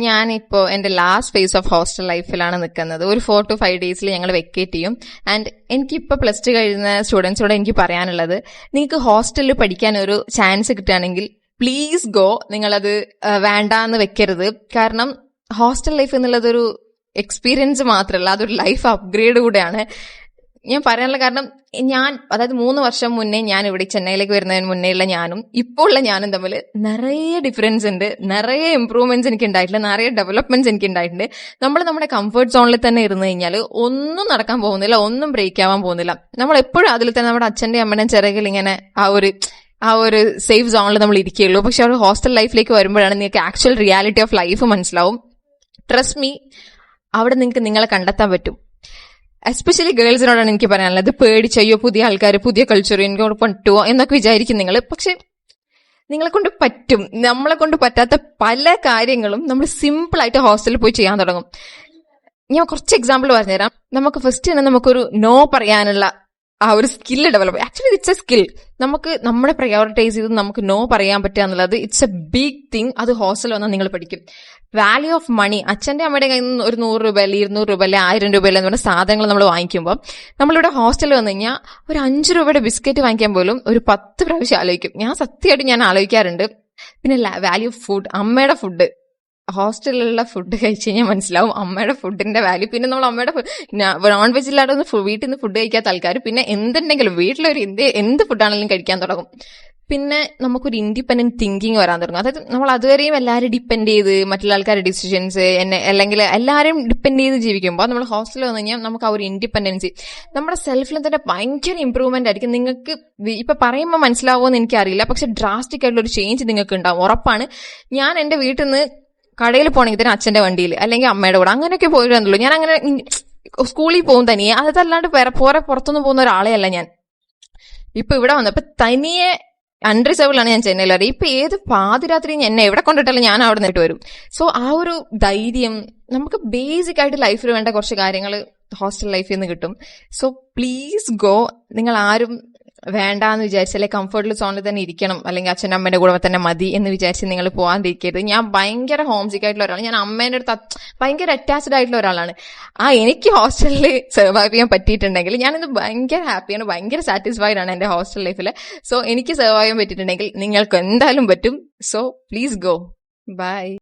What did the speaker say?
ഞാനിപ്പോ എന്റെ last face of hostel ലൈഫിലാണ് നിൽക്കുന്നത്. ഒരു 4 to 5 ഡേയ്സിൽ ഞങ്ങൾ വെക്കേറ്റ് ചെയ്യും. ആൻഡ് എനിക്കിപ്പോ +2 കഴിയുന്ന സ്റ്റുഡൻസിനോട് എനിക്ക് പറയാനുള്ളത്, നിങ്ങൾക്ക് ഹോസ്റ്റലിൽ പഠിക്കാൻ ഒരു ചാൻസ് കിട്ടുകയാണെങ്കിൽ പ്ലീസ് ഗോ. നിങ്ങളത് വേണ്ടാന്ന് വെക്കരുത്. കാരണം ഹോസ്റ്റൽ ലൈഫ് എന്നുള്ളതൊരു എക്സ്പീരിയൻസ് മാത്രമല്ല, അതൊരു ലൈഫ് അപ്ഗ്രേഡ് കൂടെയാണ്. ഞാൻ പറയാനുള്ള കാരണം, അതായത് 3 വർഷം മുന്നേ ഞാൻ ഇവിടെ ചെന്നൈയിലേക്ക് വരുന്നതിന് മുന്നേ ഉള്ള ഞാനും ഇപ്പോൾ ഉള്ള ഞാനും തമ്മിൽ നിറയെ ഡിഫറൻസ് ഉണ്ട്, നിറയെ ഇമ്പ്രൂവ്മെന്റ്സ് എനിക്ക് ഉണ്ടായിട്ടുണ്ട്, നിറയെ ഡെവലപ്മെന്റ്സ് എനിക്ക് ഉണ്ടായിട്ടുണ്ട്. നമ്മൾ നമ്മുടെ കംഫർട്ട് സോണിൽ തന്നെ ഇരുന്ന് കഴിഞ്ഞാൽ ഒന്നും നടക്കാൻ പോകുന്നില്ല, ഒന്നും ബ്രേക്ക് ആവാൻ പോകുന്നില്ല. നമ്മൾ എപ്പോഴും അതിൽ തന്നെ നമ്മുടെ അച്ഛന്റെ അമ്മയുടെയും ചിറകിൽ ഇങ്ങനെ ആ ഒരു സേഫ് സോണിൽ നമ്മൾ ഇരിക്കുകയുള്ളൂ. പക്ഷെ ഒരു ഹോസ്റ്റൽ ലൈഫിലേക്ക് വരുമ്പോഴാണ് നിങ്ങൾക്ക് ആക്ച്വൽ റിയാലിറ്റി ഓഫ് ലൈഫ് മനസ്സിലാവും. ട്രസ്റ്റ് മീ, അവിടെ നിങ്ങൾക്ക് നിങ്ങളെ കണ്ടെത്താൻ പറ്റും. എസ്പെഷ്യലി ഗേൾസിനോടാണ് എനിക്ക് പറയാനുള്ളത്. പേടിച്ചയ്യോ പുതിയ ആൾക്കാർ, പുതിയ കൾച്ചർ എനിക്കോട് പറ്റുമോ എന്നൊക്കെ വിചാരിക്കും നിങ്ങൾ. പക്ഷെ നിങ്ങളെ കൊണ്ട് പറ്റും. നമ്മളെ കൊണ്ട് പറ്റാത്ത പല കാര്യങ്ങളും നമ്മൾ സിമ്പിൾ ആയിട്ട് ഹോസ്റ്റലിൽ പോയി ചെയ്യാൻ തുടങ്ങും. ഞാൻ കുറച്ച് എക്സാമ്പിൾ പറഞ്ഞുതരാം. നമുക്ക് ഫസ്റ്റ് തന്നെ നമുക്കൊരു നോ പറയാനുള്ള ആ ഒരു skill develop. Actually it's A skill. നമുക്ക് നമ്മളെ പ്രയോറിറ്റൈസ് ചെയ്ത് നമുക്ക് നോ പറയാൻ പറ്റുക എന്നുള്ളത് ഇറ്റ്സ് എ ബിഗ് തിങ്. അത് ഹോസ്റ്റലിൽ വന്നാൽ നിങ്ങൾ പഠിക്കും. Value of money. അച്ഛന്റെ അമ്മയുടെ കയ്യിൽ നിന്ന് ഒരു 100 രൂപ 200 രൂപ 1000 രൂപ എന്ന് പറഞ്ഞ സാധനങ്ങൾ നമ്മൾ വാങ്ങിക്കുമ്പോൾ, നമ്മളിവിടെ ഹോസ്റ്റലിൽ വന്നു കഴിഞ്ഞാൽ ഒരു 5 രൂപയുടെ ബിസ്ക്കറ്റ് വാങ്ങിക്കാൻ പോലും ഒരു 10 പ്രാവശ്യം ആലോചിക്കും. സത്യമായിട്ട് ഞാൻ ആലോചിക്കാറുണ്ട്. പിന്നെ വാല്യൂ ഓഫ് ഫുഡ്. അമ്മയുടെ ഫുഡ്, ഹോസ്റ്റലിലുള്ള ഫുഡ് കഴിച്ച് കഴിഞ്ഞാൽ മനസ്സിലാവും അമ്മയുടെ ഫുഡിന്റെ വാല്യൂ. പിന്നെ നമ്മൾ അമ്മയുടെ നോൺ വെജ് ഇല്ലാതെ വീട്ടിൽ നിന്ന് ഫുഡ് കഴിക്കാത്ത ആൾക്കാർ പിന്നെ എന്തുണ്ടെങ്കിലും വീട്ടിലൊരു എന്ത് ഫുഡാണെങ്കിലും കഴിക്കാൻ തുടങ്ങും. പിന്നെ നമുക്കൊരു ഇൻഡിപെൻഡന്റ് തിങ്കിങ് വരാൻ തുടങ്ങും. അതായത് നമ്മൾ അതുവരെയും എല്ലാവരും ഡിപ്പെൻഡ് ചെയ്ത് മറ്റുള്ള ആൾക്കാരുടെ ഡിസിഷൻസ് അല്ലെങ്കിൽ എല്ലാവരും ഡിപ്പെൻഡ് ചെയ്ത് ജീവിക്കുമ്പോൾ നമ്മൾ ഹോസ്റ്റലിൽ വന്നു കഴിഞ്ഞാൽ നമുക്ക് ആ ഒരു ഇൻഡിപെൻഡൻസി, നമ്മുടെ സെൽഫിൽ തന്നെ ഭയങ്കര ഇമ്പ്രൂവ്മെന്റ് ആയിരിക്കും. നിങ്ങൾക്ക് ഇപ്പൊ പറയുമ്പോൾ മനസ്സിലാവുമോ എന്ന് എനിക്കറിയില്ല, പക്ഷെ ഡ്രാസ്റ്റിക് ആയിട്ടുള്ള ഒരു ചേഞ്ച് നിങ്ങൾക്ക് ഉണ്ടാവും, ഉറപ്പാണ്. ഞാൻ എന്റെ വീട്ടിൽ നിന്ന് കടയിൽ പോകണമെങ്കിൽ തന്നെ അച്ഛന്റെ വണ്ടിയിൽ അല്ലെങ്കിൽ അമ്മയുടെ കൂടെ അങ്ങനെയൊക്കെ പോയിട്ടുള്ളൂ. ഞാൻ അങ്ങനെ സ്കൂളിൽ പോകും തനിയെ, അതല്ലാണ്ട് പുറത്തൊന്നും പോകുന്ന ഒരാളെ അല്ല ഞാൻ. ഇപ്പൊ ഇവിടെ വന്നപ്പോ തനിയെ അൺറിസർവ്ഡിലാണ് ഞാൻ ചെന്നൈയിൽ വരെ. ഇപ്പൊ ഏത് പാതിരാത്രി എന്നെ എവിടെ കൊണ്ടിട്ടല്ലോ ഞാൻ അവിടെ നിന്നിട്ട് വരും. സോ ആ ഒരു ധൈര്യം നമുക്ക് ബേസിക് ആയിട്ട് ലൈഫിൽ വേണ്ട കുറച്ച് കാര്യങ്ങൾ ഹോസ്റ്റൽ ലൈഫിൽ നിന്ന് കിട്ടും. So please go. നിങ്ങൾ ആരും വേണ്ടാന്ന് വിചാരിച്ച് അല്ലെങ്കിൽ കംഫർട്ട് സോണിൽ തന്നെ ഇരിക്കണം അല്ലെങ്കിൽ അച്ഛനമ്മേന്റെ കൂടെ തന്നെ മതി എന്ന് വിചാരിച്ച് നിങ്ങൾ പോകാതിരിക്കരുത്. ഞാൻ ഭയങ്കര ഹോംസിക് ആയിട്ടുള്ള ഒരാളാണ്. ഞാൻ അമ്മേന്റെ അടുത്ത് ഭയങ്കര അറ്റാച്ച്ഡ് ആയിട്ടുള്ള ഒരാളാണ്. എനിക്ക് ഹോസ്റ്റലിൽ സർവൈവ് ചെയ്യാൻ പറ്റിയിട്ടുണ്ടെങ്കിൽ ഞാനിത് ഭയങ്കര ഹാപ്പിയാണ്, ഭയങ്കര സാറ്റിസ്ഫൈഡ് ആണ് എന്റെ ഹോസ്റ്റൽ ലൈഫിൽ. സോ എനിക്ക് സർവൈവ് ചെയ്യാൻ പറ്റിയിട്ടുണ്ടെങ്കിൽ നിങ്ങൾക്ക് എന്തായാലും പറ്റും. So please go. ബൈ.